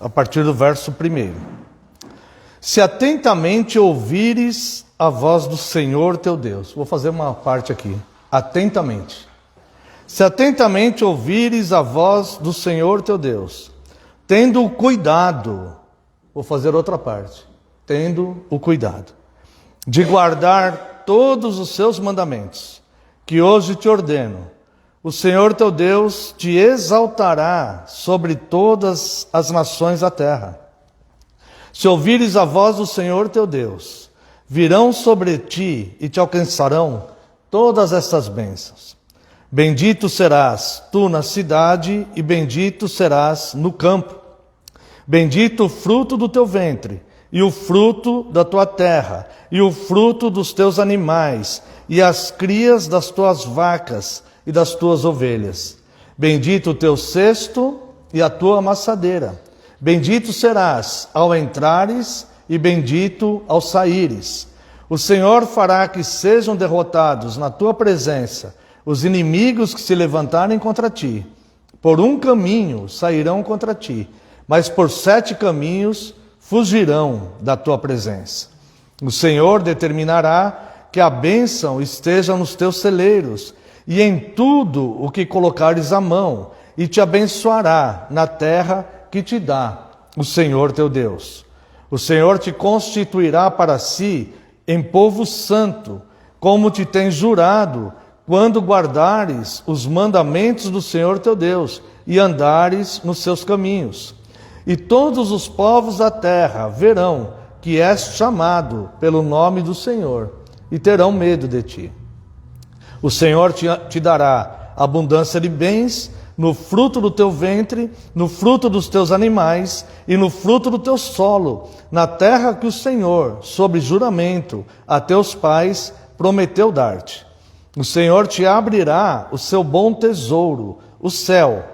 a partir do verso 1. Se atentamente ouvires a voz do Senhor teu Deus. Vou fazer uma parte aqui. Atentamente. Se atentamente ouvires a voz do Senhor teu Deus, tendo o cuidado, vou fazer outra parte, tendo o cuidado, de guardar todos os seus mandamentos, que hoje te ordeno, o Senhor teu Deus te exaltará sobre todas as nações da terra. Se ouvires a voz do Senhor teu Deus, virão sobre ti e te alcançarão todas estas bênçãos. Bendito serás tu na cidade e bendito serás no campo. Bendito o fruto do teu ventre, e o fruto da tua terra, e o fruto dos teus animais, e as crias das tuas vacas e das tuas ovelhas. Bendito o teu cesto e a tua amassadeira. Bendito serás ao entrares e bendito ao saíres. O Senhor fará que sejam derrotados na tua presença os inimigos que se levantarem contra ti. Por um caminho sairão contra ti, mas por 7 caminhos fugirão da tua presença. O Senhor determinará que a bênção esteja nos teus celeiros e em tudo o que colocares a mão, e te abençoará na terra que te dá o Senhor teu Deus. O Senhor te constituirá para si em povo santo, como te tem jurado, quando guardares os mandamentos do Senhor teu Deus e andares nos seus caminhos. E todos os povos da terra verão que és chamado pelo nome do Senhor e terão medo de ti. O Senhor te dará abundância de bens no fruto do teu ventre, no fruto dos teus animais e no fruto do teu solo, na terra que o Senhor, sob juramento, a teus pais prometeu dar-te. O Senhor te abrirá o seu bom tesouro, o céu,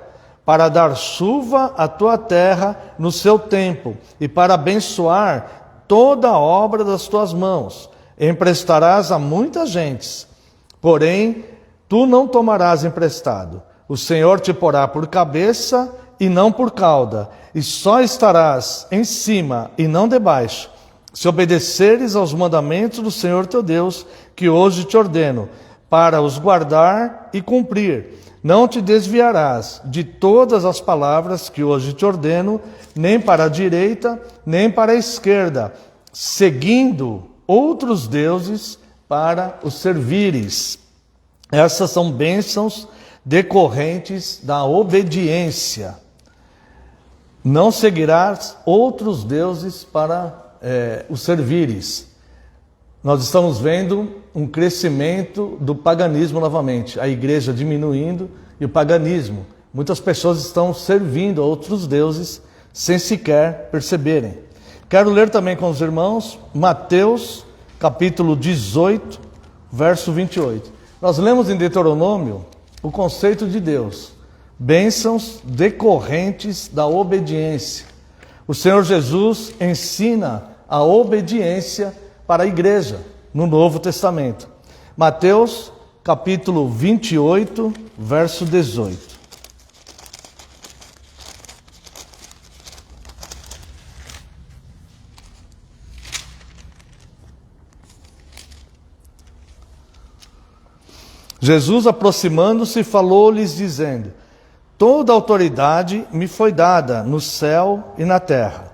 para dar chuva à tua terra no seu tempo, e para abençoar toda a obra das tuas mãos. Emprestarás a muitas gentes, porém tu não tomarás emprestado. O Senhor te porá por cabeça e não por cauda, e só estarás em cima e não debaixo, se obedeceres aos mandamentos do Senhor teu Deus, que hoje te ordeno, para os guardar e cumprir. Não te desviarás de todas as palavras que hoje te ordeno, nem para a direita, nem para a esquerda, seguindo outros deuses para os servires. Essas são bênçãos decorrentes da obediência. Não seguirás outros deuses para os servires. Nós estamos vendo um crescimento do paganismo novamente, a igreja diminuindo e o paganismo. Muitas pessoas estão servindo a outros deuses sem sequer perceberem. Quero ler também com os irmãos Mateus, capítulo 18, verso 28. Nós lemos em Deuteronômio o conceito de Deus, bênçãos decorrentes da obediência. O Senhor Jesus ensina a obediência para a igreja, no Novo Testamento. Mateus, capítulo 28, verso 18. Jesus, aproximando-se, falou-lhes, dizendo: toda autoridade me foi dada no céu e na terra.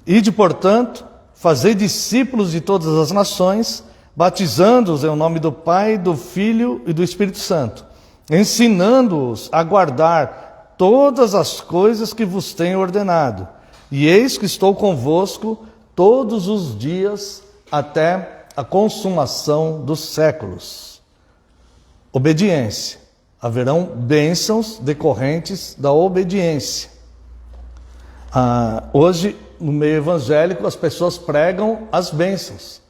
Ide, portanto, fazei discípulos de todas as nações, batizando-os em nome do Pai, do Filho e do Espírito Santo, ensinando-os a guardar todas as coisas que vos tenho ordenado. E eis que estou convosco todos os dias até a consumação dos séculos. Obediência. Haverão bênçãos decorrentes da obediência. Hoje, no meio evangélico, as pessoas pregam as bênçãos,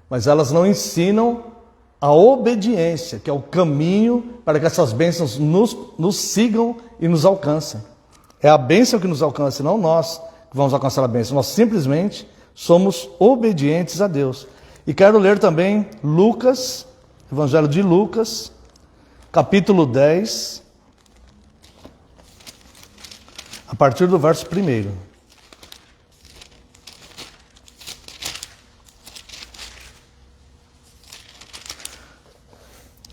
mas elas não ensinam a obediência, que é o caminho para que essas bênçãos nos sigam e nos alcancem. É a bênção que nos alcança, não nós que vamos alcançar a bênção. Nós simplesmente somos obedientes a Deus. E quero ler também Lucas, Evangelho de Lucas, capítulo 10, a partir do verso 1.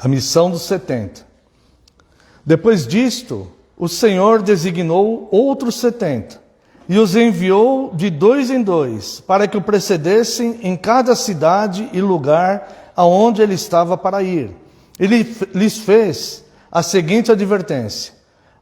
A missão dos 70. Depois disto, o Senhor designou outros 70 e os enviou de 2 em 2, para que o precedessem em cada cidade e lugar aonde ele estava para ir. Ele lhes fez a seguinte advertência: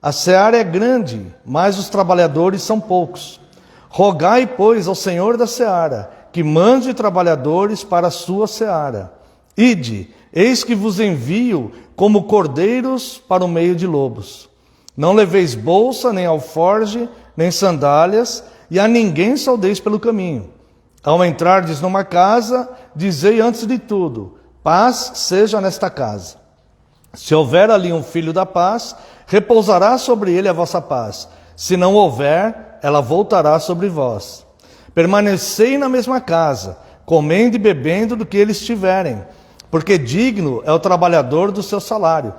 a seara é grande, mas os trabalhadores são poucos. Rogai, pois, ao Senhor da seara, que mande trabalhadores para a sua seara. Ide, eis que vos envio como cordeiros para o meio de lobos. Não leveis bolsa, nem alforge, nem sandálias, e a ninguém saudeis pelo caminho. Ao entrardes numa casa, dizei antes de tudo: paz seja nesta casa. Se houver ali um filho da paz, repousará sobre ele a vossa paz. Se não houver, ela voltará sobre vós. Permanecei na mesma casa, comendo e bebendo do que eles tiverem, porque digno é o trabalhador do seu salário.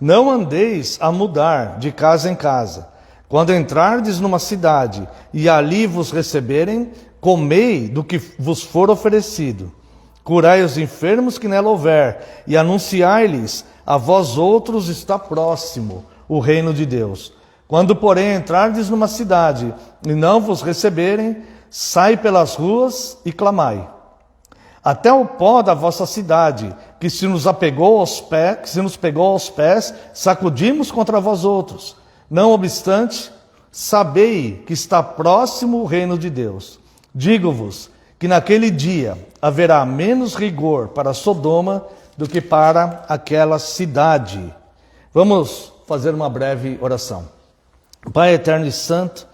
Não andeis a mudar de casa em casa. Quando entrardes numa cidade e ali vos receberem, comei do que vos for oferecido. Curai os enfermos que nela houver, e anunciai-lhes: a vós outros está próximo o reino de Deus. Quando, porém, entrardes numa cidade e não vos receberem, sai pelas ruas e clamai. Até o pó da vossa cidade, que se nos pegou aos pés, sacudimos contra vós outros. Não obstante, sabei que está próximo o reino de Deus. Digo-vos que naquele dia haverá menos rigor para Sodoma do que para aquela cidade. Vamos fazer uma breve oração. Pai eterno e santo,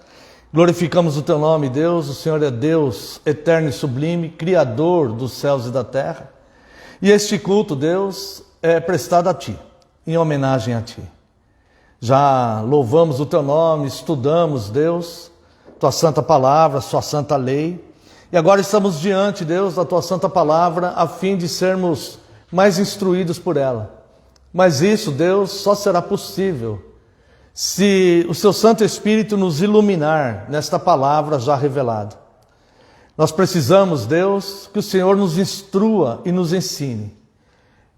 glorificamos o teu nome, Deus. O Senhor é Deus eterno e sublime, Criador dos céus e da terra. E este culto, Deus, é prestado a Ti, em homenagem a Ti. Já louvamos o teu nome, estudamos, Deus, Tua santa palavra, Sua santa lei. E agora estamos diante, Deus, da Tua santa palavra, a fim de sermos mais instruídos por ela. Mas isso, Deus, só será possível se o Seu Santo Espírito nos iluminar nesta palavra já revelada. Nós precisamos, Deus, que o Senhor nos instrua e nos ensine.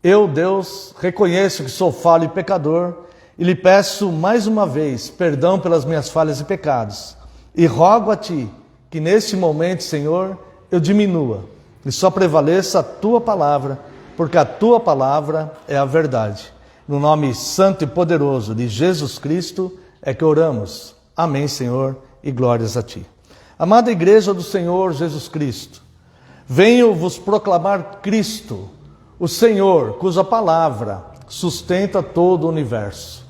Eu, Deus, reconheço que sou falho e pecador e lhe peço mais uma vez perdão pelas minhas falhas e pecados. E rogo a Ti que neste momento, Senhor, eu diminua e só prevaleça a Tua palavra, porque a Tua palavra é a verdade. No nome santo e poderoso de Jesus Cristo é que oramos. Amém, Senhor, e glórias a Ti. Amada Igreja do Senhor Jesus Cristo, venho vos proclamar Cristo, o Senhor, cuja palavra sustenta todo o universo.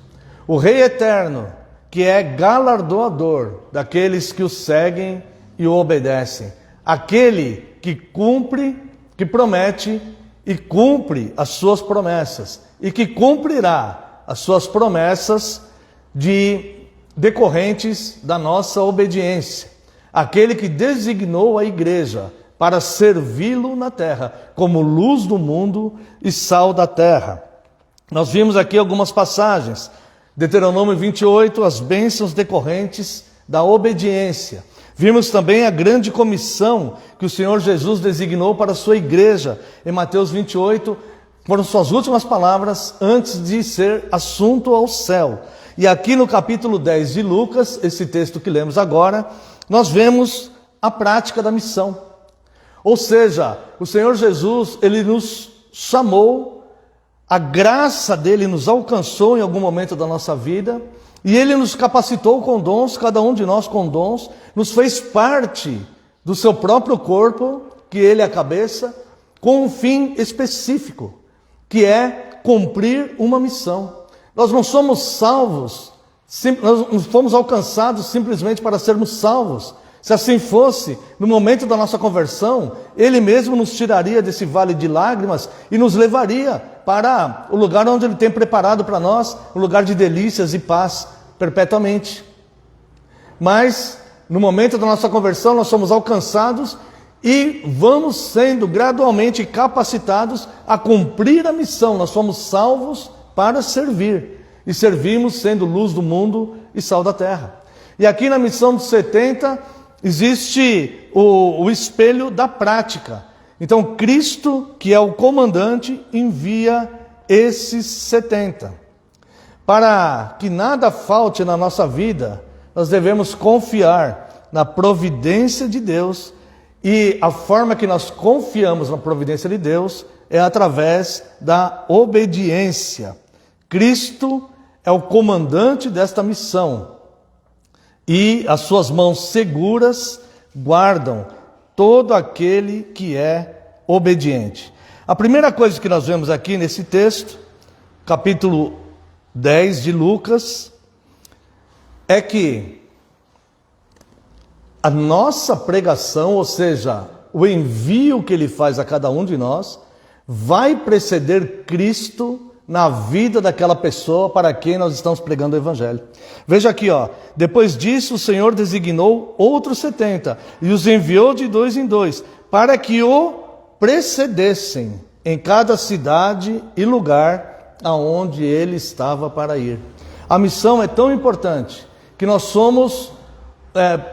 O Rei eterno, que é galardoador daqueles que o seguem e o obedecem. Aquele que cumpre, que promete e cumpre as suas promessas, e que cumprirá as suas promessas decorrentes da nossa obediência. Aquele que designou a igreja para servi-lo na terra, como luz do mundo e sal da terra. Nós vimos aqui algumas passagens. Deuteronômio 28, as bênçãos decorrentes da obediência. Vimos também a grande comissão que o Senhor Jesus designou para a sua igreja. Em Mateus 28, foram suas últimas palavras antes de ser assunto ao céu. E aqui no capítulo 10 de Lucas, esse texto que lemos agora, nós vemos a prática da missão. Ou seja, o Senhor Jesus, Ele nos chamou, a graça dEle nos alcançou em algum momento da nossa vida, e Ele nos capacitou com dons, cada um de nós com dons, nos fez parte do seu próprio corpo, que Ele é a cabeça, com um fim específico, que é cumprir uma missão. Nós não somos salvos, nós não fomos alcançados simplesmente para sermos salvos. Se assim fosse, no momento da nossa conversão, Ele mesmo nos tiraria desse vale de lágrimas e nos levaria para o lugar onde Ele tem preparado para nós, um lugar de delícias e paz perpetuamente. Mas, no momento da nossa conversão, nós somos alcançados e vamos sendo gradualmente capacitados a cumprir a missão. Nós fomos salvos para servir, e servimos sendo luz do mundo e sal da terra. E aqui na missão dos 70, existe o espelho da prática. Então, Cristo, que é o comandante, envia esses 70. Para que nada falte na nossa vida, nós devemos confiar na providência de Deus, e a forma que nós confiamos na providência de Deus é através da obediência. Cristo é o comandante desta missão, e as suas mãos seguras guardam todo aquele que é obediente. A primeira coisa que nós vemos aqui nesse texto, capítulo 10 de Lucas, é que a nossa pregação, ou seja, o envio que ele faz a cada um de nós, vai preceder Cristo na vida daquela pessoa para quem nós estamos pregando o Evangelho. Veja aqui, depois disso o Senhor designou outros 70 e os enviou de 2 em 2, para que o precedessem em cada cidade e lugar aonde ele estava para ir. A missão é tão importante que nós somos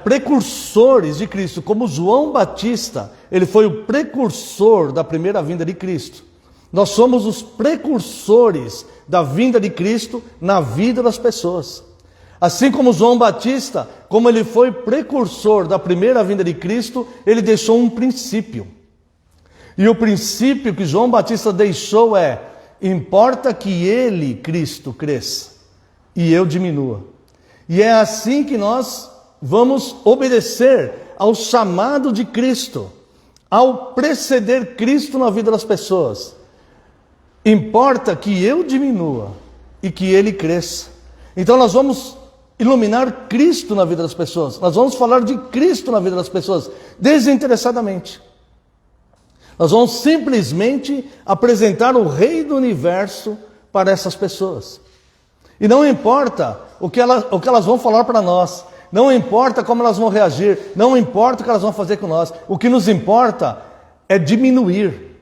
precursores de Cristo, como João Batista, ele foi o precursor da primeira vinda de Cristo. Nós somos os precursores da vinda de Cristo na vida das pessoas. Assim como João Batista, como ele foi precursor da primeira vinda de Cristo, ele deixou um princípio. E o princípio que João Batista deixou é: importa que ele, Cristo, cresça e eu diminua. E é assim que nós vamos obedecer ao chamado de Cristo, ao preceder Cristo na vida das pessoas. Importa que eu diminua e que ele cresça. Então nós vamos iluminar Cristo na vida das pessoas. Nós vamos falar de Cristo na vida das pessoas, desinteressadamente. Nós vamos simplesmente apresentar o Rei do Universo para essas pessoas. E não importa o que elas vão falar para nós, não importa como elas vão reagir, não importa o que elas vão fazer com nós. O que nos importa é diminuir,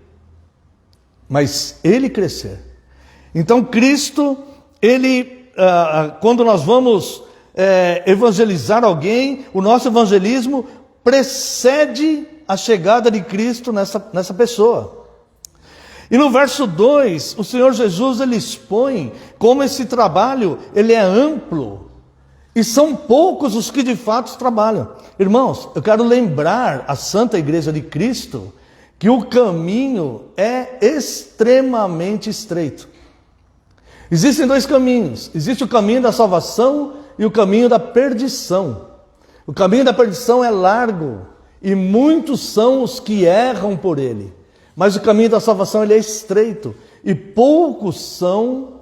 mas ele crescer. Então Cristo, ele, quando nós vamos evangelizar alguém, o nosso evangelismo precede a chegada de Cristo nessa pessoa. E no verso 2, o Senhor Jesus, ele expõe como esse trabalho, ele é amplo, e são poucos os que de fato trabalham. Irmãos, eu quero lembrar a Santa Igreja de Cristo que o caminho é extremamente estreito. Existem dois caminhos: existe o caminho da salvação e o caminho da perdição. O caminho da perdição é largo e muitos são os que erram por ele, mas o caminho da salvação ele é estreito e poucos são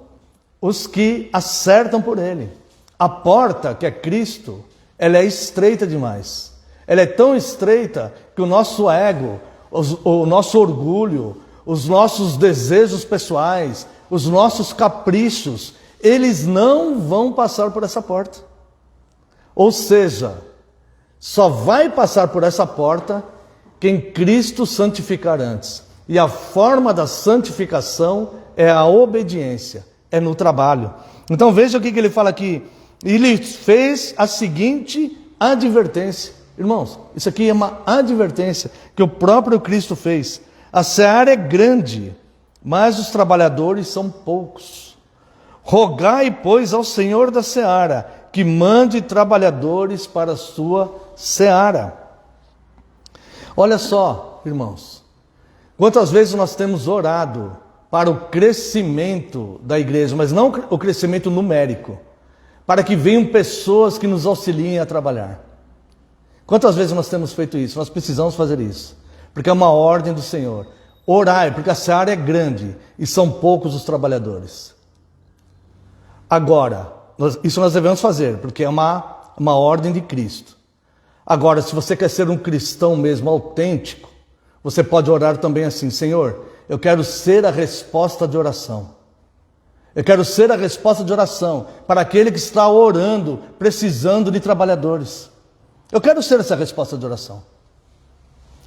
os que acertam por ele. A porta, que é Cristo, ela é estreita demais. Ela é tão estreita que o nosso ego, o nosso orgulho, os nossos desejos pessoais, os nossos caprichos, eles não vão passar por essa porta. Ou seja, só vai passar por essa porta quem Cristo santificar antes. E a forma da santificação é a obediência, é no trabalho. Então veja o que ele fala aqui. Ele fez a seguinte advertência. Irmãos, isso aqui é uma advertência que o próprio Cristo fez. A seara é grande, mas os trabalhadores são poucos. Rogai, pois, ao Senhor da seara, que mande trabalhadores para a sua seara. Olha só, irmãos, quantas vezes nós temos orado para o crescimento da igreja, mas não o crescimento numérico, para que venham pessoas que nos auxiliem a trabalhar. Quantas vezes nós temos feito isso? Nós precisamos fazer isso, porque é uma ordem do Senhor. Orai, porque a seara é grande e são poucos os trabalhadores. Agora, isso nós devemos fazer, porque é uma ordem de Cristo. Agora, se você quer ser um cristão mesmo autêntico, você pode orar também assim: Senhor, eu quero ser a resposta de oração. Eu quero ser a resposta de oração para aquele que está orando, precisando de trabalhadores. Eu quero ser essa resposta de oração.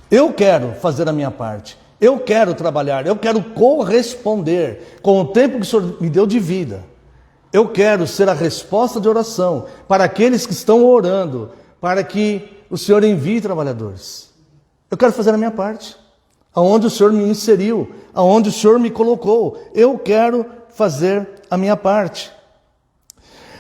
Eu quero fazer a minha parte. Eu quero trabalhar. Eu quero corresponder com o tempo que o Senhor me deu de vida. Eu quero ser a resposta de oração para aqueles que estão orando, para que o Senhor envie trabalhadores. Eu quero fazer a minha parte. aonde o Senhor me inseriu, aonde o Senhor me colocou. Eu quero fazer a minha parte.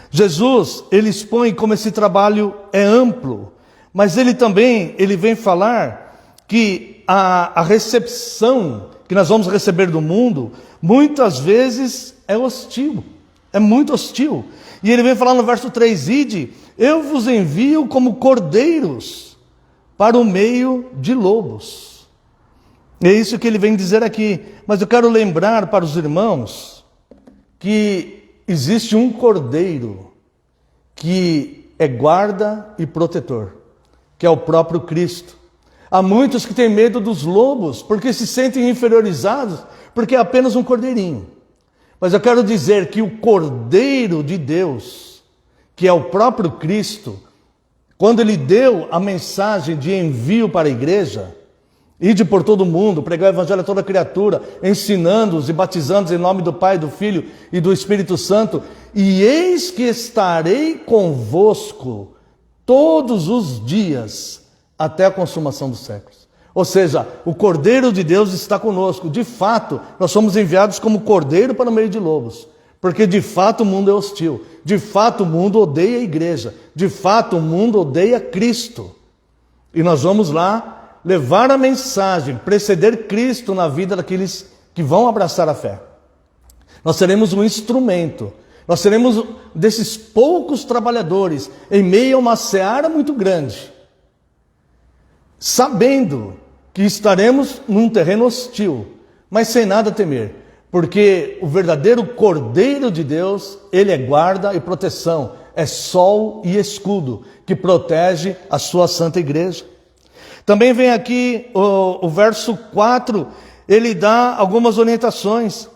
Jesus, ele expõe como esse trabalho é amplo, mas ele vem falar que a recepção que nós vamos receber do mundo, muitas vezes é hostil, é muito hostil. E ele vem falar no verso 3, ide, eu vos envio como cordeiros para o meio de lobos. É isso que ele vem dizer aqui. Mas eu quero lembrar para os irmãos que existe um cordeiro que é guarda e protetor, que é o próprio Cristo. Há muitos que têm medo dos lobos, porque se sentem inferiorizados, porque é apenas um cordeirinho. Mas eu quero dizer que o Cordeiro de Deus, que é o próprio Cristo, quando ele deu a mensagem de envio para a igreja, ide por todo mundo, pregar o evangelho a toda criatura, ensinando-os e batizando-os em nome do Pai, do Filho e do Espírito Santo, e eis que estarei convosco todos os dias, até a consumação dos séculos. Ou seja, o Cordeiro de Deus está conosco. De fato, nós somos enviados como cordeiro para o meio de lobos. Porque de fato o mundo é hostil. De fato o mundo odeia a igreja. De fato o mundo odeia Cristo. E nós vamos lá levar a mensagem, preceder Cristo na vida daqueles que vão abraçar a fé. Nós seremos um instrumento. Nós seremos desses poucos trabalhadores em meio a uma seara muito grande, sabendo que estaremos num terreno hostil, mas sem nada temer, porque o verdadeiro Cordeiro de Deus, ele é guarda e proteção, é sol e escudo, que protege a sua santa igreja. Também vem aqui o verso 4, ele dá algumas orientações.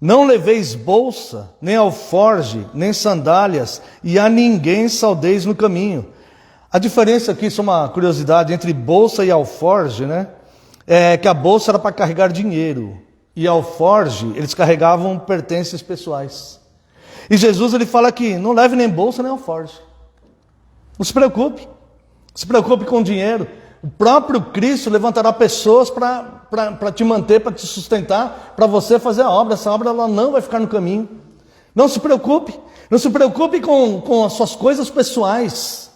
Não leveis bolsa, nem alforge, nem sandálias, e a ninguém saudeis no caminho. A diferença aqui, isso é uma curiosidade, entre bolsa e alforge, né? É que a bolsa era para carregar dinheiro, e alforge, eles carregavam pertences pessoais. E Jesus, ele fala aqui, não leve nem bolsa nem alforge. Não se preocupe com dinheiro. O próprio Cristo levantará pessoas para te manter, para te sustentar, para você fazer a obra. Essa obra ela não vai ficar no caminho. Não se preocupe com as suas coisas pessoais,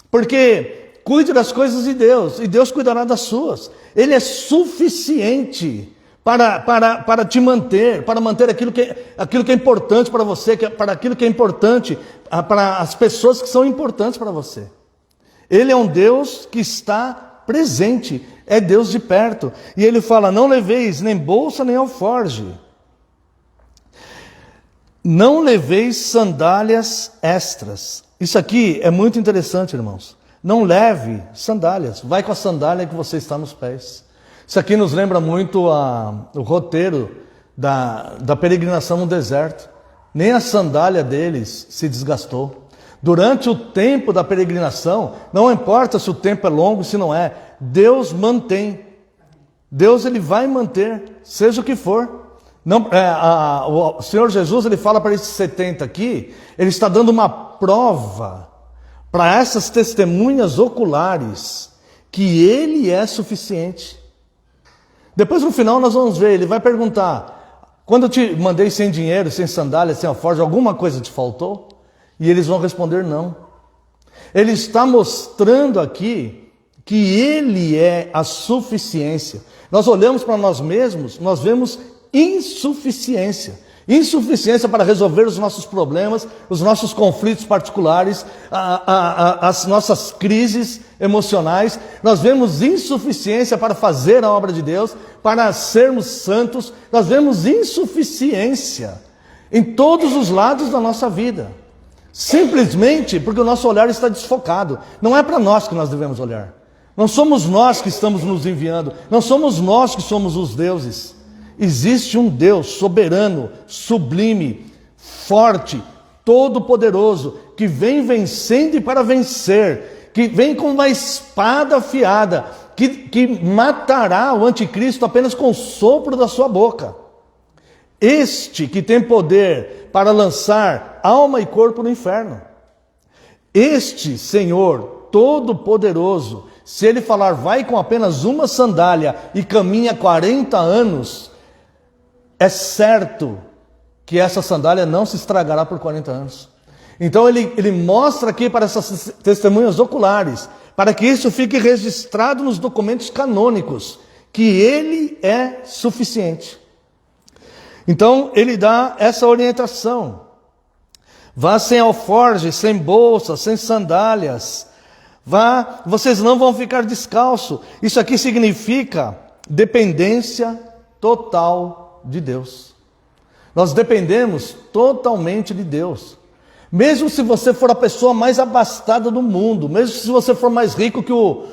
porque cuide das coisas de Deus, e Deus cuidará das suas. Ele é suficiente para te manter, para manter aquilo que é importante para você, para aquilo que é importante para as pessoas que são importantes para você. Ele é um Deus que está presente, é Deus de perto. E ele fala, não leveis nem bolsa nem alforge. Não leveis sandálias extras. Isso aqui é muito interessante, irmãos. Não leve sandálias, vai com a sandália que você está nos pés. Isso aqui nos lembra muito o roteiro da peregrinação no deserto. Nem a sandália deles se desgastou. Durante o tempo da peregrinação, não importa se o tempo é longo, se não é, Deus mantém. Deus ele vai manter, seja o que for. Não, o Senhor Jesus ele fala para esses 70 aqui, ele está dando uma prova para essas testemunhas oculares que ele é suficiente. Depois no final nós vamos ver, ele vai perguntar, quando eu te mandei sem dinheiro, sem sandália, sem alforje, alguma coisa te faltou? E eles vão responder não. Ele está mostrando aqui que ele é a suficiência. Nós olhamos para nós mesmos, nós vemos insuficiência. Insuficiência para resolver os nossos problemas, os nossos conflitos particulares, as nossas crises emocionais. Nós vemos insuficiência para fazer a obra de Deus, para sermos santos. Nós vemos insuficiência em todos os lados da nossa vida. Simplesmente porque o nosso olhar está desfocado. Não é para nós que nós devemos olhar. Não somos nós que estamos nos enviando. Não somos nós que somos os deuses. Existe um Deus soberano, sublime, forte, todo-poderoso, que vem vencendo e para vencer, que vem com uma espada afiada, que matará o anticristo apenas com o sopro da sua boca. Este que tem poder para lançar alma e corpo no inferno. Este Senhor todo-poderoso se ele falar vai com apenas uma sandália e caminha 40 anos, é certo que essa sandália não se estragará por 40 anos. Então ele mostra aqui para essas testemunhas oculares, para que isso fique registrado nos documentos canônicos, que ele é suficiente. Então ele dá essa orientação. Vá sem alforje, sem bolsa, sem sandálias. Vá, vocês não vão ficar descalço. Isso aqui significa dependência total de Deus. Nós dependemos totalmente de Deus. Mesmo se você for a pessoa mais abastada do mundo, mesmo se você for mais rico que o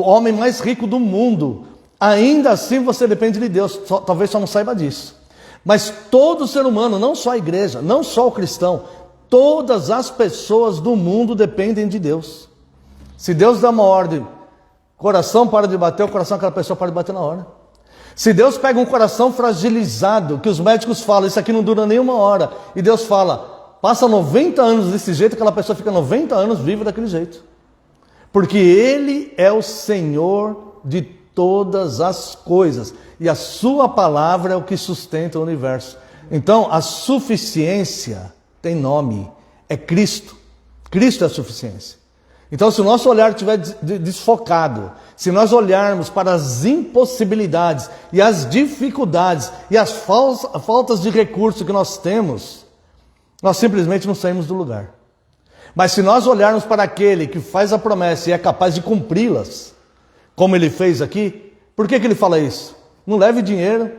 homem mais rico do mundo, ainda assim você depende de Deus. Talvez só não saiba disso. Mas todo ser humano, não só a igreja, não só o cristão, todas as pessoas do mundo dependem de Deus. Se Deus dá uma ordem, coração para de bater, o coração daquela pessoa para de bater na hora. Se Deus pega um coração fragilizado, que os médicos falam, isso aqui não dura nem uma hora, e Deus fala, passa 90 anos desse jeito, aquela pessoa fica 90 anos viva daquele jeito. Porque Ele é o Senhor de todas as coisas. E a sua palavra é o que sustenta o universo. Então, a suficiência tem nome. É Cristo. Cristo é a suficiência. Então, se o nosso olhar estiver desfocado, se nós olharmos para as impossibilidades e as dificuldades e as faltas de recurso que nós temos, nós simplesmente não saímos do lugar. Mas se nós olharmos para aquele que faz a promessa e é capaz de cumpri-las, como ele fez aqui, por que ele fala isso? Não leve dinheiro,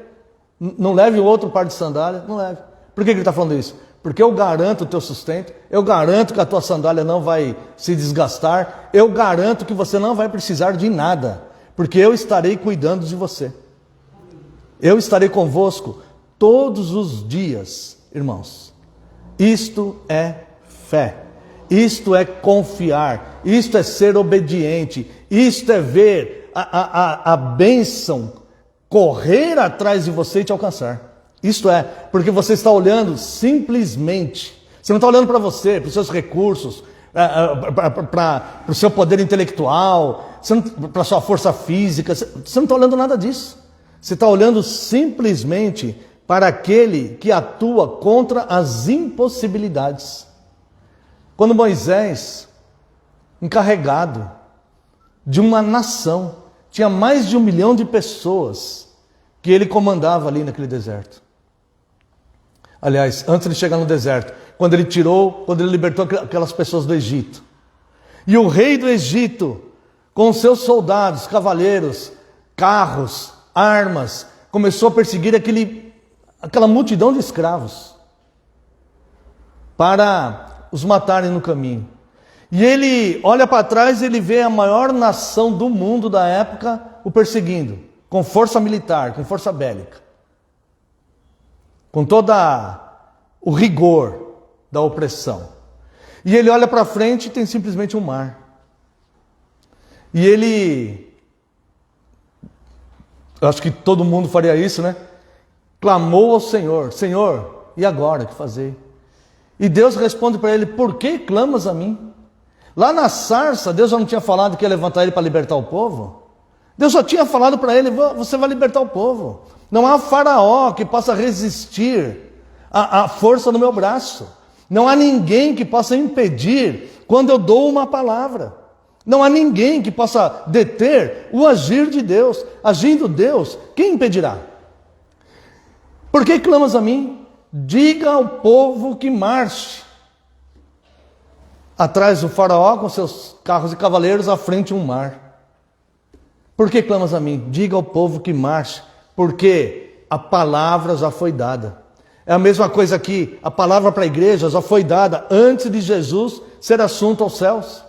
não leve outro par de sandália, não leve. Por que ele está falando isso? Porque eu garanto o teu sustento, eu garanto que a tua sandália não vai se desgastar, eu garanto que você não vai precisar de nada, porque eu estarei cuidando de você. Eu estarei convosco todos os dias, irmãos. Isto é fé, isto é confiar, isto é ser obediente, isto é ver a bênção correr atrás de você e te alcançar. Isto é, porque você está olhando simplesmente, você não está olhando para você, para os seus recursos, para o seu poder intelectual, para a sua força física, você não está olhando nada disso. Você está olhando simplesmente para aquele que atua contra as impossibilidades. Quando Moisés, encarregado de uma nação, tinha mais de 1 milhão de pessoas que ele comandava ali naquele deserto. Aliás, antes de chegar no deserto, quando ele libertou aquelas pessoas do Egito. E o rei do Egito, com seus soldados, cavaleiros, carros, armas, começou a perseguir aquela multidão de escravos para os matarem no caminho. E ele olha para trás e ele vê a maior nação do mundo da época o perseguindo, com força militar, com força bélica, com toda o rigor da opressão. E ele olha para frente e tem simplesmente um mar. E ele, eu acho que todo mundo faria isso, né? Clamou ao Senhor: Senhor, e agora, o que fazer? E Deus responde para ele: por que clamas a mim? Lá na sarça, Deus já não tinha falado que ia levantar ele para libertar o povo? Deus já tinha falado para ele: você vai libertar o povo. Não há faraó que possa resistir à força do meu braço. Não há ninguém que possa impedir quando eu dou uma palavra. Não há ninguém que possa deter o agir de Deus. Agindo Deus, quem impedirá? Por que clamas a mim? Diga ao povo que marche. Atrás do faraó, com seus carros e cavaleiros, à frente um mar. Por que clamas a mim? Diga ao povo que marche, porque a palavra já foi dada. É a mesma coisa aqui, a palavra para a igreja já foi dada antes de Jesus ser assunto aos céus.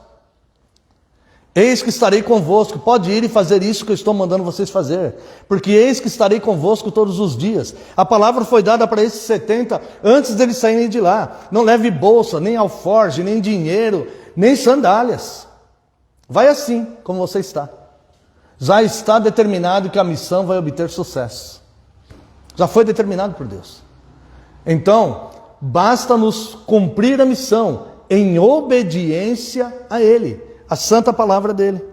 Eis que estarei convosco, pode ir e fazer isso que eu estou mandando vocês fazer, porque eis que estarei convosco todos os dias. A palavra foi dada para esses 70 antes deles saírem de lá. Não leve bolsa, nem alforje, nem dinheiro, nem sandálias. Vai assim como você está. Já está determinado que a missão vai obter sucesso. Já foi determinado por Deus. Então, basta-nos cumprir a missão em obediência a Ele. a santa palavra dele.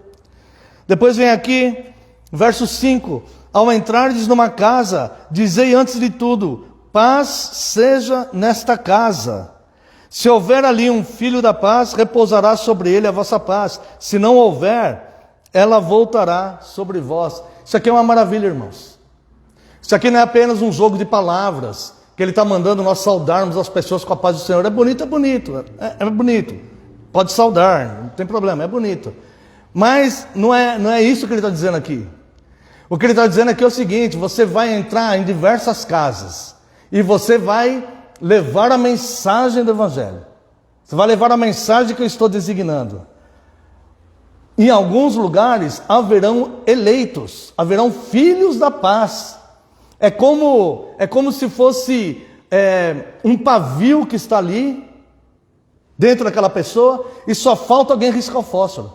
Depois vem aqui, verso 5. Ao entrardes numa casa, dizei antes de tudo, paz seja nesta casa. Se houver ali um filho da paz, repousará sobre ele a vossa paz. Se não houver, ela voltará sobre vós. Isso aqui é uma maravilha, irmãos. Isso aqui não é apenas um jogo de palavras, que ele está mandando nós saudarmos as pessoas com a paz do Senhor. É bonito, é bonito. Pode saudar, não tem problema, é bonito. Mas não é isso que ele está dizendo aqui. O que ele está dizendo aqui é o seguinte: você vai entrar em diversas casas e você vai levar a mensagem do Evangelho. Você vai levar a mensagem que eu estou designando. Em alguns lugares haverão eleitos, haverão filhos da paz. É como se fosse um pavio que está ali, dentro daquela pessoa, e só falta alguém riscar o fósforo.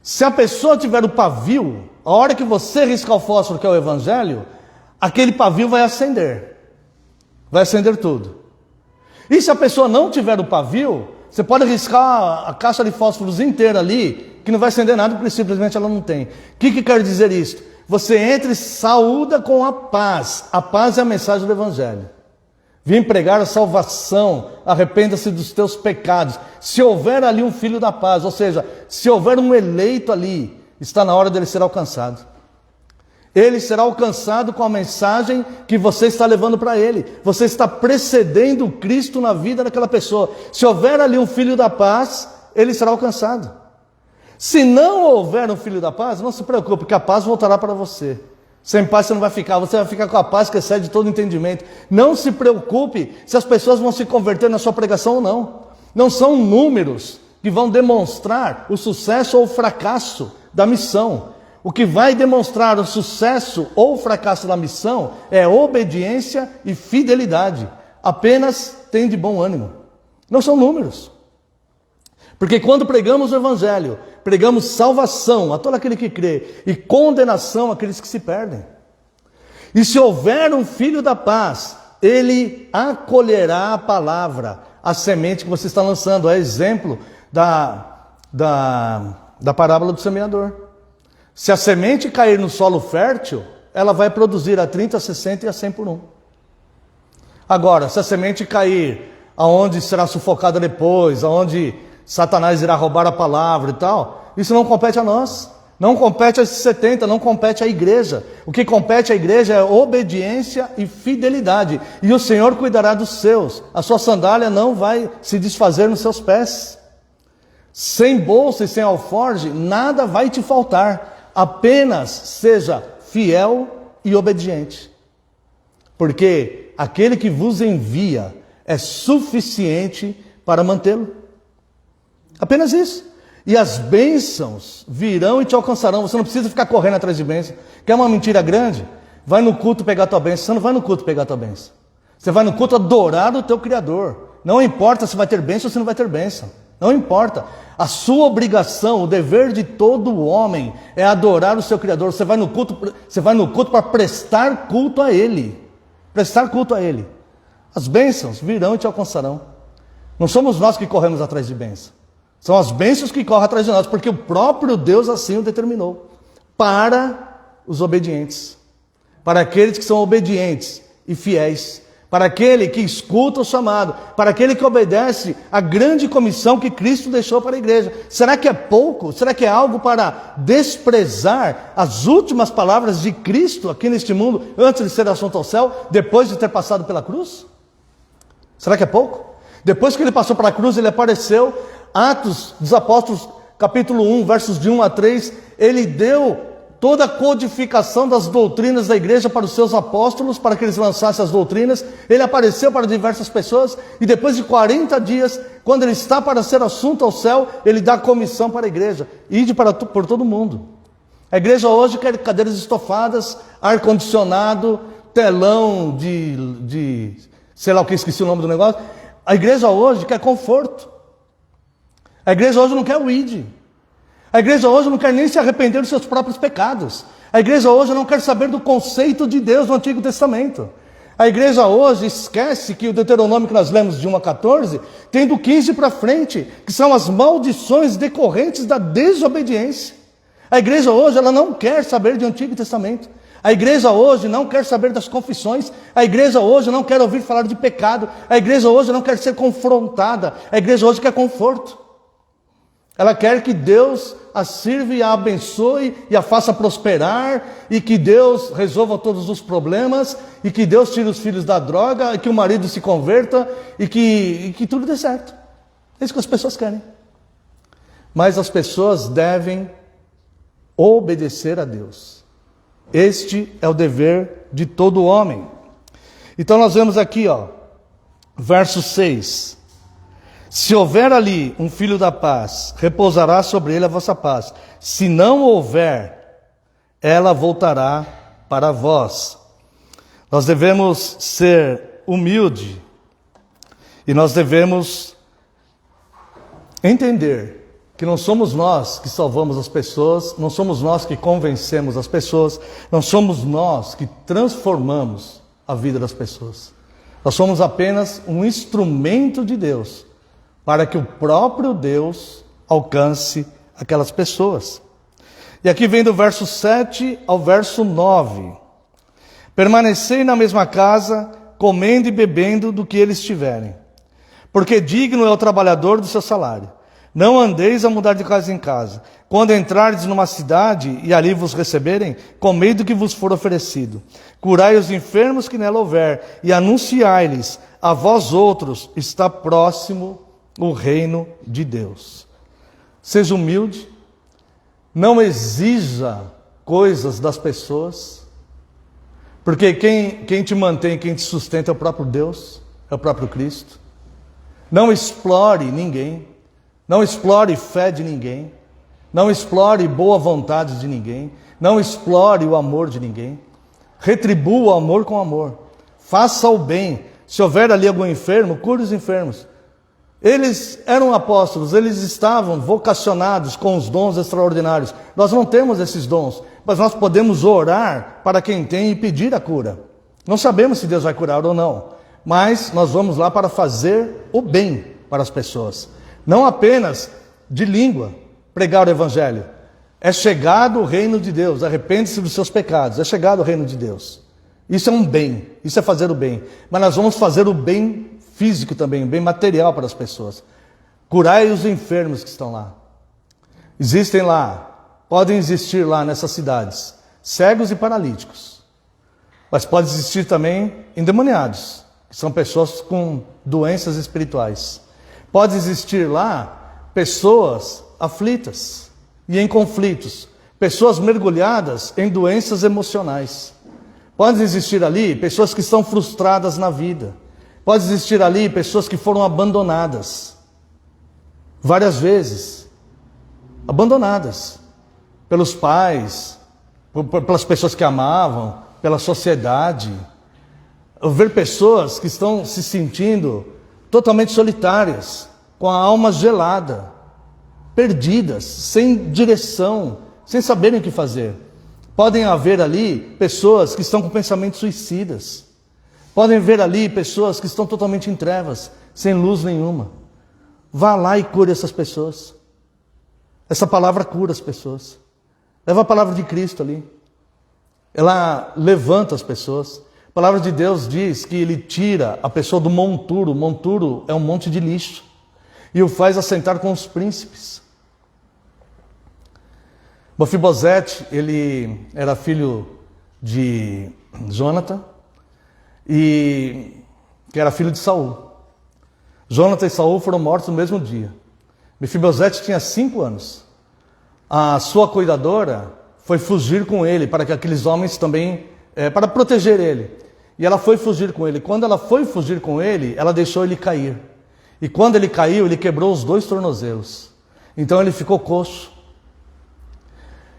Se a pessoa tiver o pavio, a hora que você riscar o fósforo, que é o Evangelho, aquele pavio vai acender tudo. E se a pessoa não tiver o pavio, você pode riscar a caixa de fósforos inteira ali, que não vai acender nada, porque simplesmente ela não tem. O que quer dizer isso? Você entra e saúda com a paz. A paz é a mensagem do Evangelho. Vim pregar a salvação, arrependa-se dos teus pecados. Se houver ali um filho da paz, ou seja, se houver um eleito ali, está na hora dele ser alcançado. Ele será alcançado com a mensagem que você está levando para ele. Você está precedendo Cristo na vida daquela pessoa. Se houver ali um filho da paz, ele será alcançado. Se não houver um filho da paz, não se preocupe, porque a paz voltará para você. Sem paz você não vai ficar, você vai ficar com a paz que excede todo entendimento. Não se preocupe se as pessoas vão se converter na sua pregação ou não. Não são números que vão demonstrar o sucesso ou o fracasso da missão. O que vai demonstrar o sucesso ou o fracasso da missão é obediência e fidelidade. Apenas tem de bom ânimo. Não são números. Porque quando pregamos o Evangelho, pregamos salvação a todo aquele que crê e condenação àqueles que se perdem. E se houver um filho da paz, ele acolherá a palavra, a semente que você está lançando. É exemplo da parábola do semeador. Se a semente cair no solo fértil, ela vai produzir a 30, a 60 e a 100 por 1. Agora, se a semente cair aonde será sufocada depois, aonde Satanás irá roubar a palavra e tal, isso não compete a nós. Não compete a esses 70, não compete à igreja. O que compete à igreja é obediência e fidelidade. E o Senhor cuidará dos seus. A sua sandália não vai se desfazer nos seus pés. Sem bolsa e sem alforje, nada vai te faltar. Apenas seja fiel e obediente. Porque aquele que vos envia é suficiente para mantê-lo. Apenas isso. E as bênçãos virão e te alcançarão. Você não precisa ficar correndo atrás de bênção. Quer uma mentira grande? Vai no culto pegar tua bênção. Você não vai no culto pegar tua bênção. Você vai no culto adorar o teu Criador. Não importa se vai ter bênção ou se não vai ter bênção. Não importa. A sua obrigação, o dever de todo homem é adorar o seu Criador. Você vai no culto para prestar culto a Ele. Prestar culto a Ele. As bênçãos virão e te alcançarão. Não somos nós que corremos atrás de bênção. São as bênçãos que correm atrás de nós, porque o próprio Deus assim o determinou. Para os obedientes. Para aqueles que são obedientes e fiéis. Para aquele que escuta o chamado. Para aquele que obedece à grande comissão que Cristo deixou para a igreja. Será que é pouco? Será que é algo para desprezar as últimas palavras de Cristo aqui neste mundo, antes de ser assunto ao céu, depois de ter passado pela cruz? Será que é pouco? Depois que ele passou pela cruz, ele apareceu. Atos dos Apóstolos, capítulo 1, versos de 1 a 3, ele deu toda a codificação das doutrinas da igreja para os seus apóstolos, para que eles lançassem as doutrinas. Ele apareceu para diversas pessoas, e depois de 40 dias, quando ele está para ser assunto ao céu, ele dá comissão para a igreja, ide por todo mundo. A igreja hoje quer cadeiras estofadas, ar-condicionado, telão de sei lá o que, esqueci o nome do negócio. A igreja hoje quer conforto. A igreja hoje não quer o ID. A igreja hoje não quer nem se arrepender dos seus próprios pecados. A igreja hoje não quer saber do conceito de Deus no Antigo Testamento. A igreja hoje esquece que o Deuteronômio que nós lemos de 1 a 14, tem do 15 para frente, que são as maldições decorrentes da desobediência. A igreja hoje, ela não quer saber de Antigo Testamento. A igreja hoje não quer saber das confissões. A igreja hoje não quer ouvir falar de pecado. A igreja hoje não quer ser confrontada. A igreja hoje quer conforto. Ela quer que Deus a sirva e a abençoe e a faça prosperar, e que Deus resolva todos os problemas, e que Deus tire os filhos da droga, e que o marido se converta, e que tudo dê certo. É isso que as pessoas querem. Mas as pessoas devem obedecer a Deus. Este é o dever de todo homem. Então nós vemos aqui, verso 6. Se houver ali um filho da paz, repousará sobre ele a vossa paz. Se não houver, ela voltará para vós. Nós devemos ser humildes e nós devemos entender que não somos nós que salvamos as pessoas, não somos nós que convencemos as pessoas, não somos nós que transformamos a vida das pessoas. Nós somos apenas um instrumento de Deus para que o próprio Deus alcance aquelas pessoas. E aqui vem do verso 7 ao verso 9. Permanecei na mesma casa, comendo e bebendo do que eles tiverem, porque digno é o trabalhador do seu salário. Não andeis a mudar de casa em casa. Quando entrardes numa cidade e ali vos receberem, comei do que vos for oferecido. Curai os enfermos que nela houver, e anunciai-lhes: a vós outros está próximo o reino de Deus. Seja humilde, não exija coisas das pessoas, porque quem te mantém, quem te sustenta é o próprio Deus, é o próprio Cristo. Não explore ninguém, não explore fé de ninguém, não explore boa vontade de ninguém, não explore o amor de ninguém. Retribua o amor com amor, faça o bem. Se houver ali algum enfermo, cure os enfermos. Eles eram apóstolos, eles estavam vocacionados com os dons extraordinários. Nós não temos esses dons, mas nós podemos orar para quem tem e pedir a cura. Não sabemos se Deus vai curar ou não, mas nós vamos lá para fazer o bem para as pessoas. Não apenas de língua, pregar o evangelho. É chegado o reino de Deus, arrepende-se dos seus pecados, é chegado o reino de Deus. Isso é um bem, isso é fazer o bem. Mas nós vamos fazer o bem físico também, bem material para as pessoas. Curai os enfermos que estão lá. Existem lá, podem existir lá nessas cidades, cegos e paralíticos. Mas pode existir também endemoniados, que são pessoas com doenças espirituais. Pode existir lá pessoas aflitas e em conflitos, pessoas mergulhadas em doenças emocionais. Pode existir ali pessoas que estão frustradas na vida. Pode existir ali pessoas que foram abandonadas, várias vezes, abandonadas pelos pais, pelas pessoas que amavam, pela sociedade. Ver pessoas que estão se sentindo totalmente solitárias, com a alma gelada, perdidas, sem direção, sem saberem o que fazer. Podem haver ali pessoas que estão com pensamentos suicidas. Podem ver ali pessoas que estão totalmente em trevas, sem luz nenhuma. Vá lá e cure essas pessoas. Essa palavra cura as pessoas. Leva a palavra de Cristo ali. Ela levanta as pessoas. A palavra de Deus diz que Ele tira a pessoa do monturo. O monturo é um monte de lixo. E o faz assentar com os príncipes. Mefibosete, ele era filho de Jonatã, e que era filho de Saul. Jonatã e Saul foram mortos no mesmo dia. Mefibosete tinha 5 anos. A sua cuidadora foi fugir com ele, para que aqueles homens também, para proteger ele. E ela foi fugir com ele. Quando ela foi fugir com ele, ela deixou ele cair. E quando ele caiu, ele quebrou os 2 tornozelos. Então ele ficou coxo.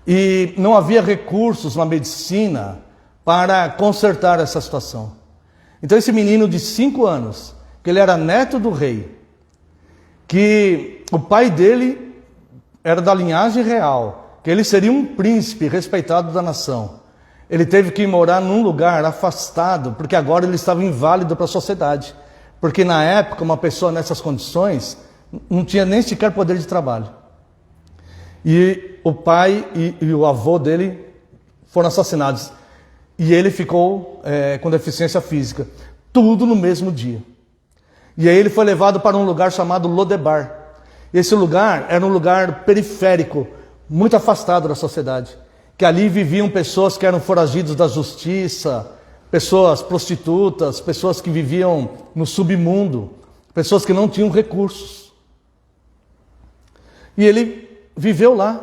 E não havia recursos na medicina para consertar essa situação. Então esse menino de 5 anos, que ele era neto do rei, que o pai dele era da linhagem real, que ele seria um príncipe respeitado da nação. Ele teve que morar num lugar afastado, porque agora ele estava inválido para a sociedade. Porque na época, uma pessoa nessas condições não tinha nem sequer poder de trabalho. E o pai e o avô dele foram assassinados. E ele ficou com deficiência física. Tudo no mesmo dia. E aí ele foi levado para um lugar chamado Lodebar. Esse lugar era um lugar periférico, muito afastado da sociedade. Que ali viviam pessoas que eram foragidos da justiça, pessoas prostitutas, pessoas que viviam no submundo, pessoas que não tinham recursos. E ele viveu lá,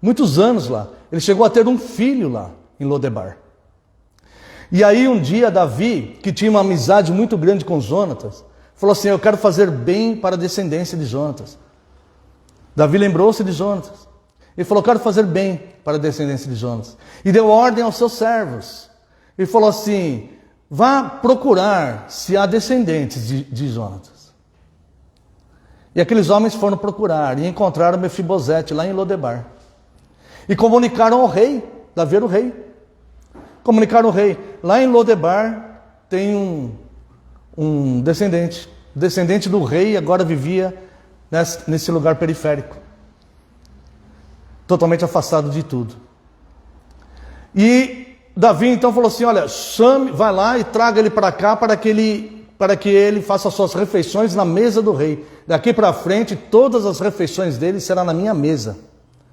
muitos anos lá. Ele chegou a ter um filho lá, em Lodebar. E aí um dia Davi, que tinha uma amizade muito grande com Jonatas, falou assim: eu quero fazer bem para a descendência de Jonatas. Davi lembrou-se de Jonatas. Ele falou: quero fazer bem para a descendência de Jonatas. E deu ordem aos seus servos. Ele falou assim: vá procurar se há descendentes de Jonatas. E aqueles homens foram procurar e encontraram Mefibosete lá em Lodebar. E comunicaram ao rei, Davi era o rei. Comunicaram ao rei: lá em Lodebar tem um descendente. O descendente do rei agora vivia nesse lugar periférico, totalmente afastado de tudo. E Davi então falou assim: olha, vai lá e traga ele para cá para que ele faça as suas refeições na mesa do rei. Daqui para frente, todas as refeições dele serão na minha mesa,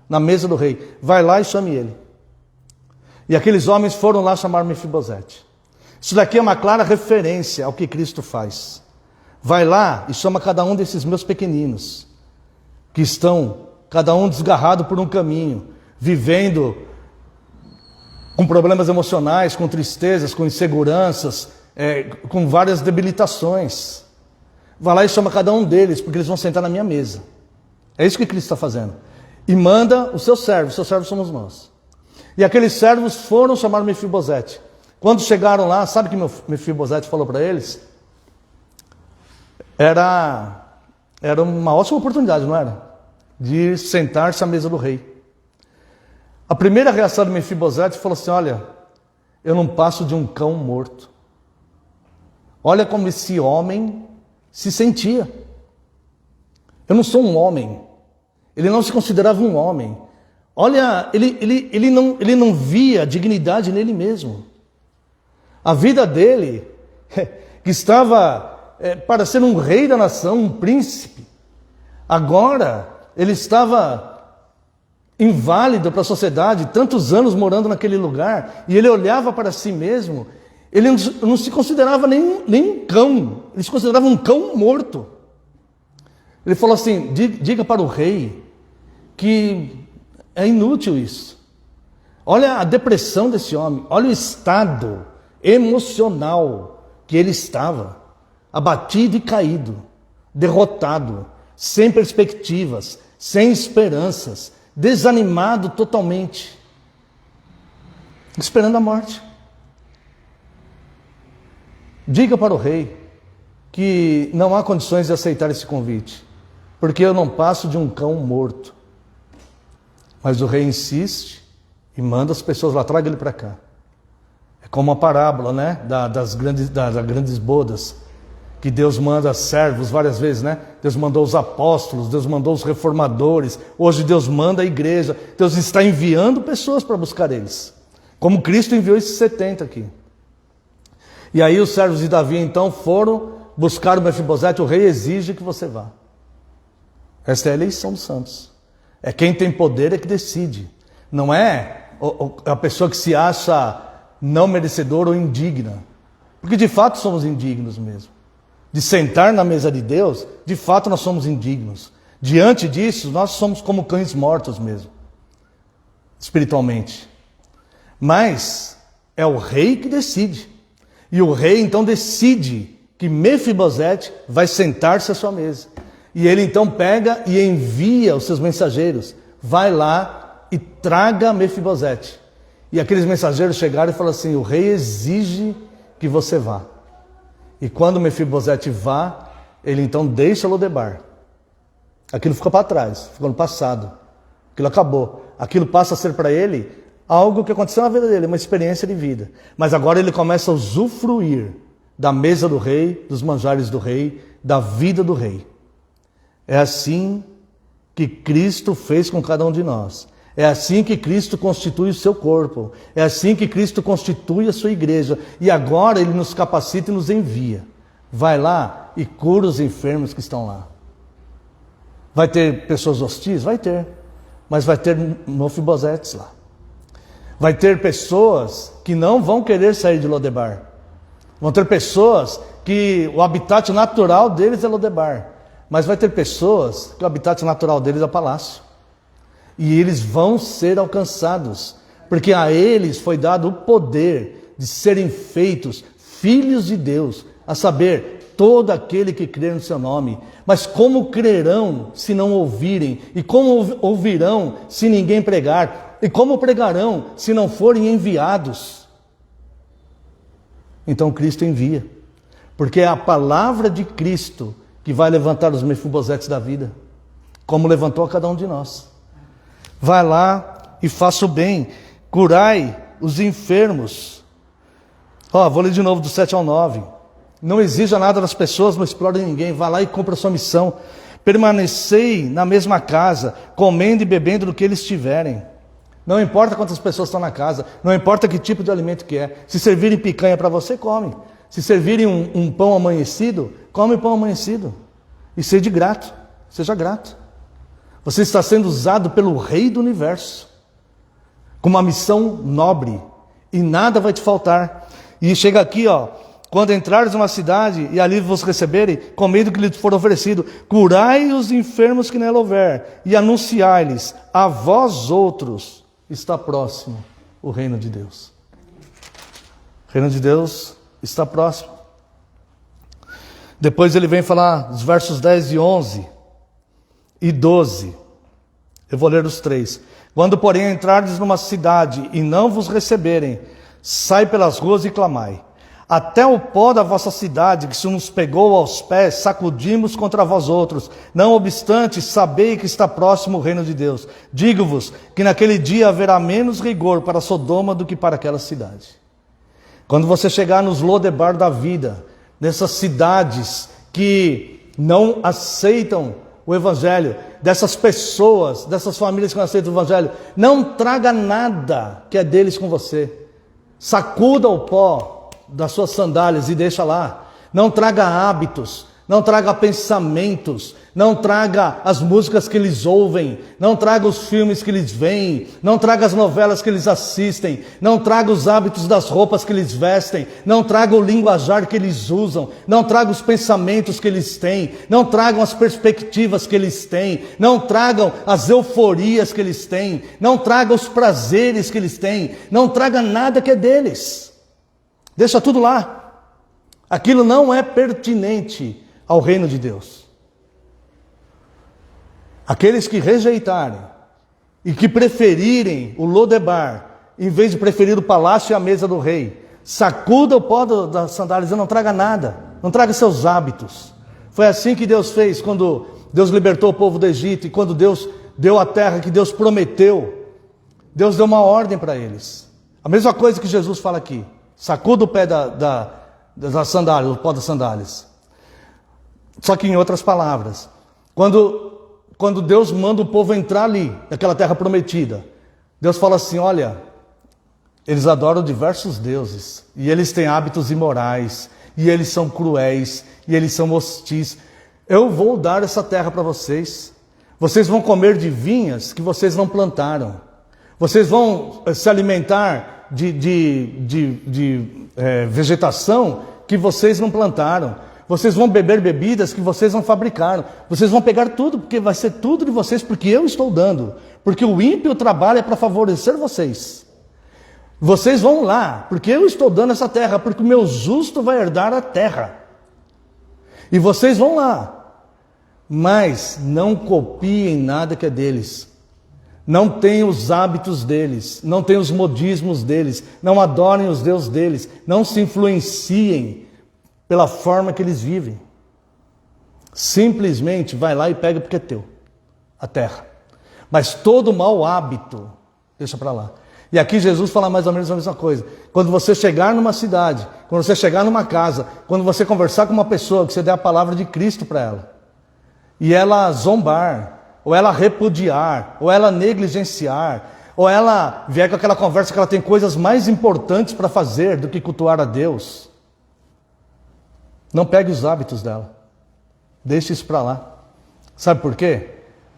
na mesa do rei. Vai lá e chame ele. E aqueles homens foram lá chamar Mefibosete. Isso daqui é uma clara referência ao que Cristo faz. Vai lá e chama cada um desses meus pequeninos, que estão, cada um desgarrado por um caminho, vivendo com problemas emocionais, com tristezas, com inseguranças, com várias debilitações. Vai lá e chama cada um deles, porque eles vão sentar na minha mesa. É isso que Cristo está fazendo. E manda os seus servos somos nós. E aqueles servos foram chamar Mefibosete. Quando chegaram lá, sabe o que Mefibosete falou para eles? Era uma ótima oportunidade, não era? De sentar-se à mesa do rei. A primeira reação de Mefibosete falou assim: olha, eu não passo de um cão morto. Olha como esse homem se sentia. Eu não sou um homem. Ele não se considerava um homem. Olha, ele não via dignidade nele mesmo. A vida dele, que estava para ser um rei da nação, um príncipe, agora ele estava inválido para a sociedade, tantos anos morando naquele lugar, e ele olhava para si mesmo, ele não se considerava nem um cão, ele se considerava um cão morto. Ele falou assim: diga para o rei que é inútil isso. Olha a depressão desse homem, olha o estado emocional que ele estava, abatido e caído, derrotado, sem perspectivas, sem esperanças, desanimado totalmente, esperando a morte. Diga para o rei que não há condições de aceitar esse convite, porque eu não passo de um cão morto. Mas o rei insiste e manda as pessoas lá: traga ele para cá. É como a parábola, né, das grandes bodas, que Deus manda servos várias vezes, né? Deus mandou os apóstolos, Deus mandou os reformadores, hoje Deus manda a igreja. Deus está enviando pessoas para buscar eles, como Cristo enviou esses 70 aqui. E aí os servos de Davi então foram buscar o Mefibosete. O rei exige que você vá. Esta é a eleição dos santos. É quem tem poder é que decide. Não é a pessoa que se acha não merecedora ou indigna. Porque de fato somos indignos mesmo. De sentar na mesa de Deus, de fato nós somos indignos. Diante disso, nós somos como cães mortos mesmo, espiritualmente. Mas é o rei que decide. E o rei então decide que Mefibosete vai sentar-se à sua mesa. E ele então pega e envia os seus mensageiros: vai lá e traga Mefibosete. E aqueles mensageiros chegaram e falaram assim: o rei exige que você vá. E quando Mefibosete vá, ele então deixa Lodebar. Aquilo fica para trás, fica no passado. Aquilo acabou. Aquilo passa a ser para ele algo que aconteceu na vida dele, uma experiência de vida. Mas agora ele começa a usufruir da mesa do rei, dos manjares do rei, da vida do rei. É assim que Cristo fez com cada um de nós. É assim que Cristo constitui o seu corpo. É assim que Cristo constitui a sua igreja. E agora ele nos capacita e nos envia. Vai lá e cura os enfermos que estão lá. Vai ter pessoas hostis? Vai ter. Mas vai ter Mefibosetes lá. Vai ter pessoas que não vão querer sair de Lodebar. Vão ter pessoas que o habitat natural deles é Lodebar. Mas vai ter pessoas que o habitat natural deles é o palácio. E eles vão ser alcançados. Porque a eles foi dado o poder de serem feitos filhos de Deus. A saber, todo aquele que crer no seu nome. Mas como crerão se não ouvirem? E como ouvirão se ninguém pregar? E como pregarão se não forem enviados? Então Cristo envia. Porque é a palavra de Cristo que vai levantar os Mefibosetes da vida. Como levantou a cada um de nós. Vai lá e faça o bem. Curai os enfermos. Vou ler de novo do 7 ao 9. Não exija nada das pessoas, não explore ninguém. Vá lá e cumpra a sua missão. Permanecei na mesma casa, comendo e bebendo do que eles tiverem. Não importa quantas pessoas estão na casa, não importa que tipo de alimento que é. Se servirem picanha para você, come. Se servirem um pão amanhecido, come pão amanhecido. E seja grato, seja grato. Você está sendo usado pelo Rei do Universo, com uma missão nobre, e nada vai te faltar. E chega aqui, quando entrares numa cidade e ali vos receberem, comei do que lhes for oferecido, curai os enfermos que nela houver, e anunciai-lhes, a vós outros está próximo o reino de Deus. O reino de Deus está próximo. Depois ele vem falar os versos 10 e 11 e 12. Eu vou ler os 3. Quando, porém, entrardes numa cidade e não vos receberem, sai pelas ruas e clamai. Até o pó da vossa cidade, que se nos pegou aos pés, sacudimos contra vós outros. Não obstante, sabei que está próximo o reino de Deus. Digo-vos que naquele dia haverá menos rigor para Sodoma do que para aquela cidade. Quando você chegar nos Lodebar da vida, nessas cidades que não aceitam o Evangelho, dessas pessoas, dessas famílias que não aceitam o Evangelho, não traga nada que é deles com você. Sacuda o pó das suas sandálias e deixa lá. Não traga hábitos, não traga pensamentos, não traga as músicas que eles ouvem, não traga os filmes que eles veem, não traga as novelas que eles assistem, não traga os hábitos das roupas que eles vestem, não traga o linguajar que eles usam, não traga os pensamentos que eles têm, não tragam as perspectivas que eles têm, não tragam as euforias que eles têm, não traga os prazeres que eles têm, não traga nada que é deles. Deixa tudo lá. Aquilo não é pertinente ao reino de Deus. Aqueles que rejeitarem e que preferirem o Lodebar, em vez de preferir o palácio e a mesa do rei, sacuda o pó das sandálias e não traga nada, não traga seus hábitos. Foi assim que Deus fez quando Deus libertou o povo do Egito e quando Deus deu a terra que Deus prometeu. Deus deu uma ordem para eles. A mesma coisa que Jesus fala aqui. Sacuda o pé das sandálias, o pó das sandálias. Só que em outras palavras, quando Deus manda o povo entrar ali, naquela terra prometida, Deus fala assim, olha, eles adoram diversos deuses, e eles têm hábitos imorais, e eles são cruéis, e eles são hostis. Eu vou dar essa terra para vocês. Vocês vão comer de vinhas que vocês não plantaram. Vocês vão se alimentar de vegetação que vocês não plantaram. Vocês vão beber bebidas que vocês não fabricaram. Vocês vão pegar tudo, porque vai ser tudo de vocês, porque eu estou dando. Porque o ímpio trabalha para favorecer vocês. Vocês vão lá, porque eu estou dando essa terra, porque o meu justo vai herdar a terra. E vocês vão lá. Mas não copiem nada que é deles. Não tenham os hábitos deles, não tenham os modismos deles, não adorem os deuses deles, não se influenciem pela forma que eles vivem. Simplesmente vai lá e pega porque é teu, a terra. Mas todo mau hábito Deixa para lá. E aqui Jesus fala mais ou menos a mesma coisa. Quando você chegar numa cidade, quando você chegar numa casa, quando você conversar com uma pessoa, que você dê a palavra de Cristo para ela, e ela zombar, ou ela repudiar, ou ela negligenciar, ou ela vier com aquela conversa que ela tem coisas mais importantes para fazer do que cultuar a Deus, não pegue os hábitos dela. Deixe isso para lá. Sabe por quê?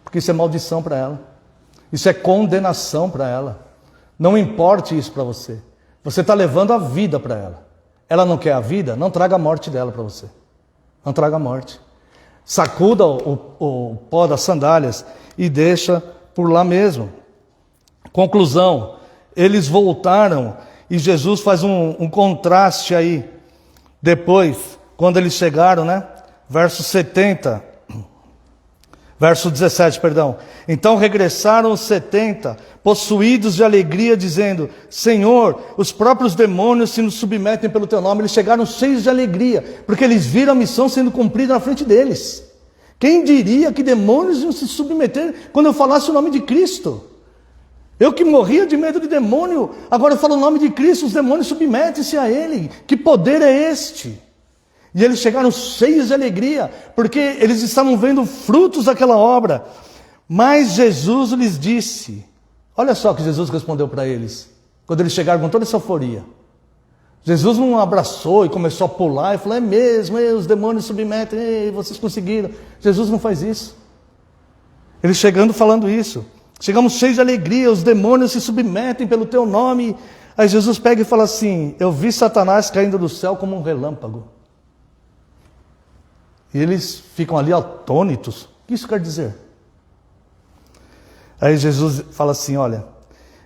Porque isso é maldição para ela. Isso é condenação para ela. Não importe isso para você. Você está levando a vida para ela. Ela não quer a vida? Não traga a morte dela para você. Não traga a morte. Sacuda o pó das sandálias e deixa por lá mesmo. Conclusão. Eles voltaram e Jesus faz um contraste aí. Depois, quando eles chegaram, né? Verso 17, perdão. Então regressaram os 70, possuídos de alegria, dizendo: Senhor, os próprios demônios se nos submetem pelo teu nome. Eles chegaram cheios de alegria, porque eles viram a missão sendo cumprida na frente deles. Quem diria que demônios iam se submeter quando eu falasse o nome de Cristo? Eu que morria de medo de demônio, agora eu falo o nome de Cristo, os demônios submetem-se a Ele. Que poder é este? E eles chegaram cheios de alegria, porque eles estavam vendo frutos daquela obra. Mas Jesus lhes disse, olha só o que Jesus respondeu para eles, quando eles chegaram com toda essa euforia. Jesus não abraçou e começou a pular e falou: é mesmo, os demônios submetem, vocês conseguiram. Jesus não faz isso. Eles chegando falando isso, chegamos cheios de alegria, os demônios se submetem pelo teu nome. Aí Jesus pega e fala assim: eu vi Satanás caindo do céu como um relâmpago. E eles ficam ali atônitos. O que isso quer dizer? Aí Jesus fala assim: olha,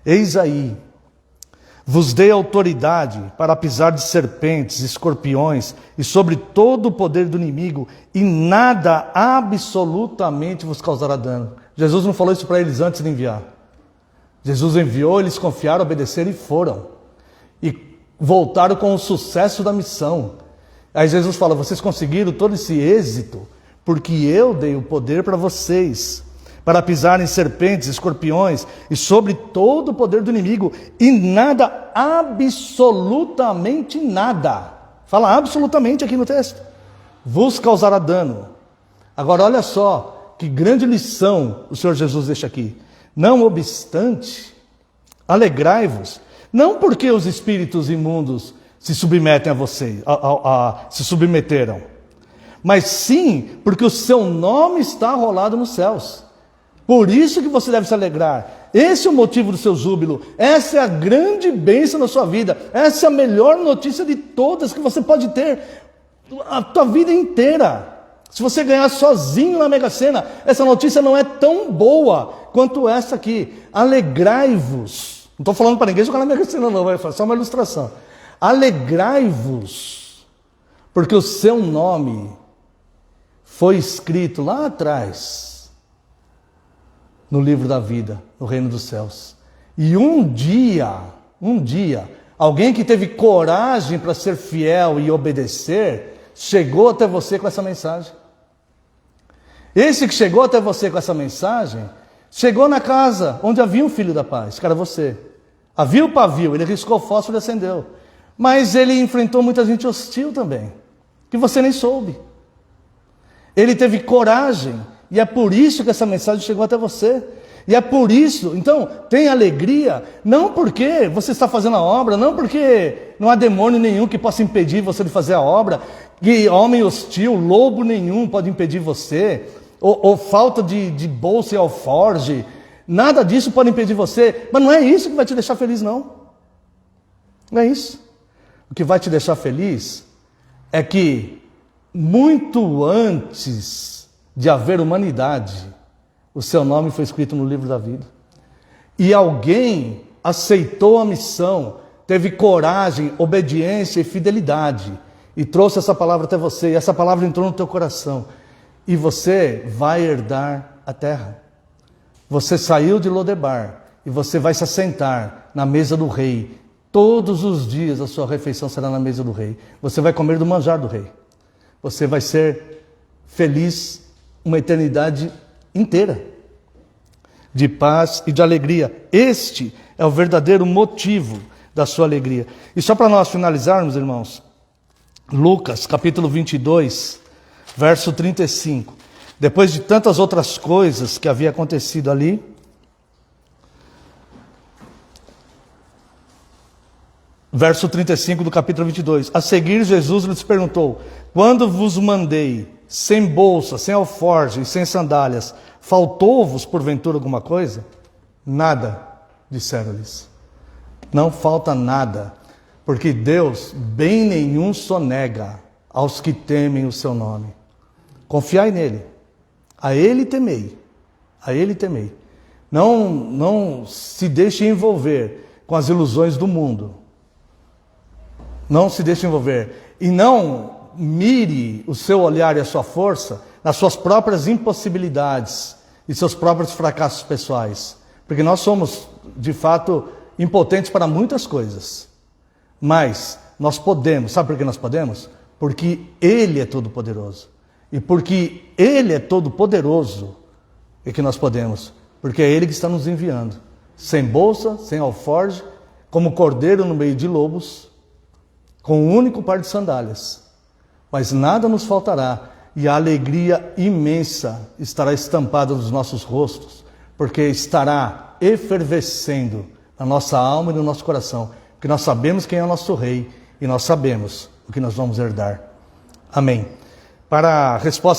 eis aí, vos dei autoridade para pisar de serpentes, escorpiões e sobre todo o poder do inimigo, e nada absolutamente vos causará dano. Jesus não falou isso para eles antes de enviar. Jesus enviou, eles confiaram, obedeceram e foram. E voltaram com o sucesso da missão. Aí Jesus fala: vocês conseguiram todo esse êxito porque eu dei o poder para vocês, para pisarem serpentes, escorpiões e sobre todo o poder do inimigo, e nada, absolutamente nada, fala absolutamente aqui no texto, vos causará dano. Agora olha só que grande lição o Senhor Jesus deixa aqui. Não obstante, alegrai-vos, não porque os espíritos imundos se submetem a você, se submeteram, mas sim porque o seu nome está arrolado nos céus. Por isso que você deve se alegrar. Esse é o motivo do seu júbilo. Essa é a grande bênção na sua vida. Essa é a melhor notícia de todas que você pode ter a tua vida inteira. Se você ganhar sozinho na Mega Sena, essa notícia não é tão boa quanto essa aqui. Alegrai-vos. Não estou falando para ninguém jogar na Mega Sena não, vai fazer só uma ilustração. Alegrai-vos, porque o seu nome foi escrito lá atrás, no livro da vida, no reino dos céus. E um dia, alguém que teve coragem para ser fiel e obedecer, chegou até você com essa mensagem. Esse que chegou até você com essa mensagem, chegou na casa onde havia um filho da paz, que era você. Havia o pavio, ele riscou o fósforo e acendeu. Mas ele enfrentou muita gente hostil também, que você nem soube. Ele teve coragem, e é por isso que essa mensagem chegou até você. E é por isso, então, tem alegria, não porque você está fazendo a obra, não porque não há demônio nenhum que possa impedir você de fazer a obra, que homem hostil, lobo nenhum pode impedir você, ou falta de bolsa e alforge, nada disso pode impedir você, mas não é isso que vai te deixar feliz, não. Não é isso. O que vai te deixar feliz é que, muito antes de haver humanidade, o seu nome foi escrito no livro da vida. E alguém aceitou a missão, teve coragem, obediência e fidelidade, e trouxe essa palavra até você, e essa palavra entrou no teu coração, e você vai herdar a terra. Você saiu de Lodebar, e você vai se assentar na mesa do rei. Todos os dias a sua refeição será na mesa do rei. Você vai comer do manjar do rei. Você vai ser feliz uma eternidade inteira. de paz e de alegria. Este é o verdadeiro motivo da sua alegria. E só para nós finalizarmos, irmãos, Lucas, capítulo 22, verso 35. Depois de tantas outras coisas que havia acontecido ali, verso 35 do capítulo 22. A seguir, Jesus lhes perguntou: quando vos mandei, sem bolsa, sem alforje e sem sandálias, faltou-vos porventura alguma coisa? Nada, disseram-lhes. Não falta nada, porque Deus bem nenhum sonega aos que temem o seu nome. Confiai nele, a ele temei, a ele temei. Não se deixe envolver com as ilusões do mundo. Não se deixe envolver. E não mire o seu olhar e a sua força nas suas próprias impossibilidades e seus próprios fracassos pessoais. Porque nós somos, de fato, impotentes para muitas coisas. Mas nós podemos. Sabe por que nós podemos? Porque Ele é todo-poderoso. E porque Ele é todo-poderoso é que nós podemos. Porque é Ele que está nos enviando. Sem bolsa, sem alforje, como cordeiro no meio de lobos, com um único par de sandálias. Mas nada nos faltará, e a alegria imensa estará estampada nos nossos rostos, porque estará efervescendo na nossa alma e no nosso coração, porque nós sabemos quem é o nosso Rei, e nós sabemos o que nós vamos herdar. Amém. Para a resposta